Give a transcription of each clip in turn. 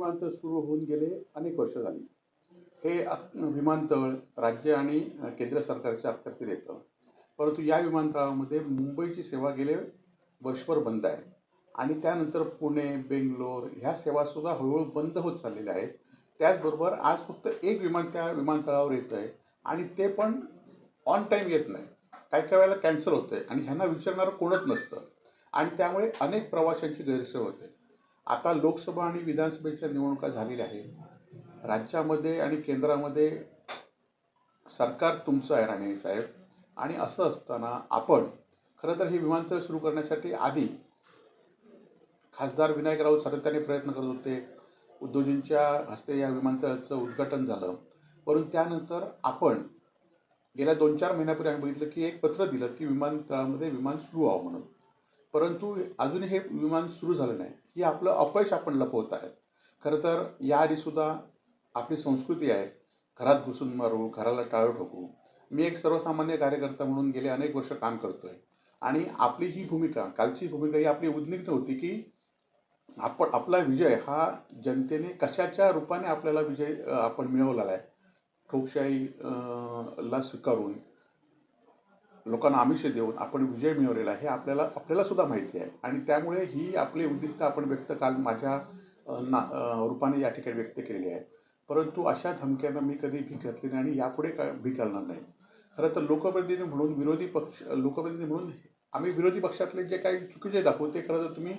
विमानतळ सुरू होऊन गेले अनेक वर्ष झाली. हे विमानतळ राज्य आणि केंद्र सरकारच्या अखत्यारीत येतं. परंतु या विमानतळामध्ये मुंबईची सेवा गेले वर्षभर बंद आहे आणि त्यानंतर पुणे, बेंगलोर ह्या सेवासुद्धा हळूहळू बंद होत चाललेल्या आहेत. त्याचबरोबर आज फक्त एक विमान त्या विमानतळावर येतं आहे आणि ते पण ऑन टाईम येत नाही. काही काही वेळेला कॅन्सल होतं आहे आणि ह्यांना विचारणारं कोणच नसतं आणि त्यामुळे अनेक प्रवाशांची गैरसोय होते. आता लोकसभा आणि विधानसभेच्या निवडणुका झालेल्या आहेत. राज्यामध्ये आणि केंद्रामध्ये सरकार तुमचं आहे राणे साहेब. आणि असं असताना आपण खरं तर हे विमानतळ सुरू करण्यासाठी आधी खासदार विनायक राऊत सातत्याने प्रयत्न करत होते. उद्योजींच्या हस्ते या विमानतळाचं उद्घाटन झालं. परंतु त्यानंतर आपण गेल्या 2-4 महिन्यापूर्वी आम्ही बघितलं की एक पत्र दिलं की विमानतळामध्ये विमान सुरू व्हावं म्हणून. परंतु अजूनही हे विमान सुरू झालं नाही. ही आपलं अपयश आपण लपवत आहेत. खरं तर याआधीसुद्धा आपली संस्कृती आहे, घरात घुसून मारू, घराला टाळं ठोकू. मी एक सर्वसामान्य कार्यकर्ता म्हणून गेले अनेक वर्ष काम करतोय आणि आपली ही भूमिका, कालची भूमिका ही आपली उद्विग्न होती की आपला विजय हा जनतेने कशाच्या रूपाने आपल्याला विजय आपण मिळवलेला आहे. ठोकशाही ला स्वीकारून लोकांना आमिष देऊन आपण विजय मिळवलेला आहे हे आपल्याला सुद्धा माहिती आहे आणि त्यामुळे ही आपली उद्विग्नता आपण व्यक्त काल माझ्या रूपाने या ठिकाणी व्यक्त केलेली आहे. परंतु अशा धमक्यांना मी कधी भीक घातली नाही आणि यापुढे काय भीक घालणार नाही. खरं तर लोकप्रतिनिधी म्हणून लोकप्रतिनिधी म्हणून आम्ही विरोधी पक्षातले जे काही चुकीचे दाखवू ते खरं तर तुम्ही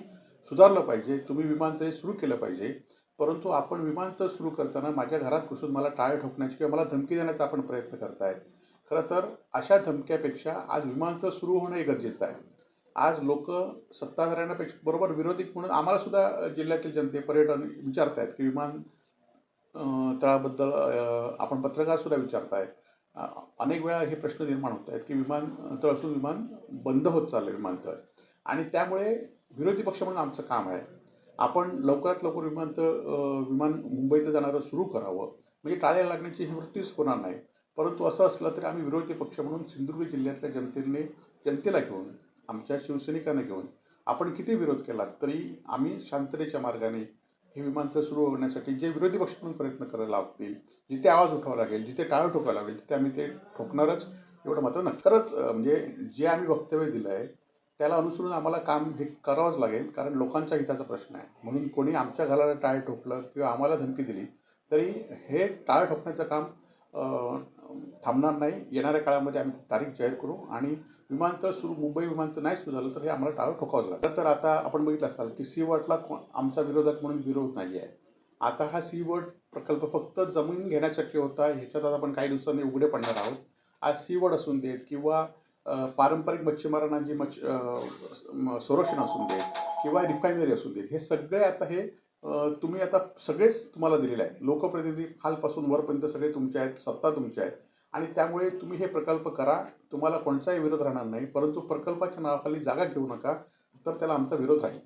सुधारलं पाहिजे. तुम्ही विमानतळ सुरू केलं पाहिजे. परंतु आपण विमानतळ सुरू करताना माझ्या घरात घुसून मला टाळं ठोकण्याची किंवा मला धमकी देण्याचा आपण प्रयत्न करताय. खरं तर अशा धमक्यापेक्षा आज विमानतळ सुरू होणं हे गरजेचं आहे. आज लोक सत्ताधाऱ्यांपेक्षा बरोबर विरोधी म्हणून आम्हाला सुद्धा जिल्ह्यातील जनते पर्यटन विचारतायत की विमान तळाबद्दल आपण पत्रकार सुद्धा विचारताय. अनेक वेळा हे प्रश्न निर्माण होत आहेत की विमानतळ असून विमान बंद होत चाललं विमानतळ आणि त्यामुळे विरोधी पक्ष म्हणून आमचं काम आहे आपण लवकरात लवकर विमान मुंबईत जाणारं सुरू करावं म्हणजे टाळ्या लागण्याची ही वृत्तीच होणार नाही. परंतु असं असलं तरी आम्ही विरोधी पक्ष म्हणून सिंधुदुर्ग जिल्ह्यातल्या जनतेला घेऊन आमच्या शिवसैनिकांना घेऊन आपण किती विरोध केला तरी आम्ही शांततेच्या मार्गाने हे विमानतळ सुरू होण्यासाठी जे विरोधी पक्ष म्हणून प्रयत्न करायला लागतील, जिथे आवाज उठवावा लागेल, जिथे टाळं ठोकावं लागेल तिथे आम्ही ते ठोकणारच. एवढं मात्र नक्की. खरंच म्हणजे जे आम्ही वक्तव्य दिलं आहे त्याला अनुसरून आम्हाला काम हे करावंच लागेल कारण लोकांच्या हिताचा प्रश्न आहे. म्हणून कोणी आमच्या घराला टाळं ठोकलं किंवा आम्हाला धमकी दिली तरी हे टाळं ठोकण्याचं काम थांबणार नाही. येणाऱ्या काळामध्ये आम्ही तारीख जाहीर करू आणि विमानतळ मुंबई विमानतळ नाही सुरू झालं तर हे आम्हाला टाळं ठोकावंच लागेल. तर आता आपण बघितलं असाल की सी वर्डला आमचा विरोधक म्हणून विरोध नाही आहे. आता हा सी वर्ड प्रकल्प फक्त जमीन घेण्यासाठी होता. ह्याच्यात आता आपण काही दिवसांनी उघडे पडणार आहोत. आज सी वर्ड असून देत किंवा पारंपरिक मच्छीमारांना जी संरक्षण असून देत किंवा रिफायनरी असून देत हे सगळे आता हे तुम्ही आता सगळेच तुम्हाला दिलेले आहेत. लोकप्रतिनिधी खालपासून वरपर्यंत सगळे तुमचे आहेत, सत्ता तुमची आहे आणि त्यामुळे तुम्ही हे प्रकल्प करा. तुम्हाला कोणताही विरोध राहणार नाही. परंतु प्रकल्पाच्या नावाखाली जागा घेऊ नका तर त्याला आमचा विरोध राहील.